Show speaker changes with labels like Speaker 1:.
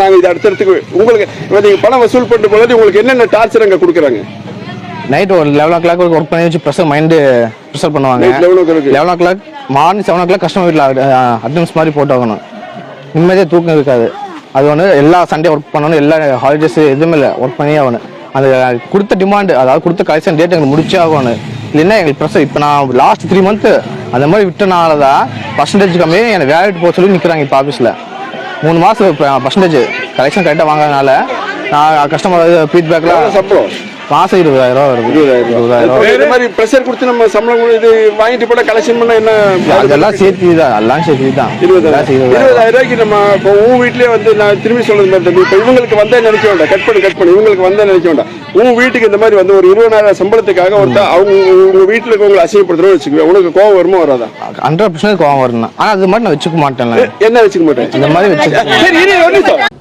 Speaker 1: நாங்கள் இது அடுத்தடுத்துக்கு உங்களுக்கு நீங்கள் பணம் வசூல் பண்ணிட்டு போகிறது உங்களுக்கு என்னென்ன டார்ச்சர் அங்கே கொடுக்குறாங்க?
Speaker 2: நைட் ஒரு 11 o'clock ஒர்க் பண்ணி வச்சு ப்ரெஷர் மைண்டு ப்ரெஷர் பண்ணுவாங்க. 11 o'clock மார்னிங் 7 o'clock கஸ்டமர் வீட்டில் அட்டன்ஸ் மாதிரி போட்டு ஆகணும். நிம்மதியாக தூக்கம் இருக்காது. அது ஒன்று எல்லா சண்டே ஒர்க் பண்ணணும், எல்லா ஹாலிடேஸ் எதுவுமே இல்லை, ஒர்க் பண்ணியே ஆகணும். அந்த கொடுத்த டிமாண்டு, அதாவது கொடுத்த கலெக்ஷன் டேட் எங்களுக்கு முடிச்சே ஆகணும். இல்லைன்னா எங்களுக்கு ப்ரெஷர். இப்போ நான் லாஸ்ட் 3 months அந்த மாதிரி விட்டனால தான் பர்சன்டேஜ் கம்மியாக எனக்கு வேலைக்கு போக சொல்லி நிற்கிறாங்க. இப்போ ஆஃபீஸில் 3 மாதம் பர்சன்டேஜ் கலெக்ஷன் கரெக்டாக வாங்கிறதுனால நான் கஸ்டமர் ஃபீட்பேக்கில்
Speaker 1: சம்பளம்
Speaker 2: மாதம் 20,000 வருது.
Speaker 1: 20,000 இந்த மாதிரி ப்ரெஷர் கொடுத்து நம்ம சம்பளம் இது வாங்கிட்டு போட கலெக்ஷன் பண்ண என்ன
Speaker 2: அதெல்லாம் சேர்த்து தான், எல்லாம் சேர்த்து தான்
Speaker 1: 20,000 ரூபாய்க்கு நம்ம இப்போ உன் வீட்லேயே வந்து நான் திரும்பி சொல்றது மாதிரி தம்பி, இப்போ இவங்களுக்கு வந்தே நினைக்க வேண்டாம், கட் பண்ணி இவங்களுக்கு வந்தே நினைக்க வேண்டாம். உன் வீட்டுக்கு இந்த மாதிரி வந்து ஒரு 20,000 சம்பளத்துக்காக ஒருத்தர் அவங்க உங்க வீட்டில் இருக்கவங்களை அசிங்கப்படுத்துறோம் வச்சுக்குவேன், உனக்கு கோவம் வருமா வராதா?
Speaker 2: 100% கோவம் வரணும். ஆனால் அது மாதிரி நான் வச்சுக்க மாட்டேன்.
Speaker 1: என்ன வச்சுக்க மாட்டேன்?
Speaker 2: இந்த மாதிரி வச்சு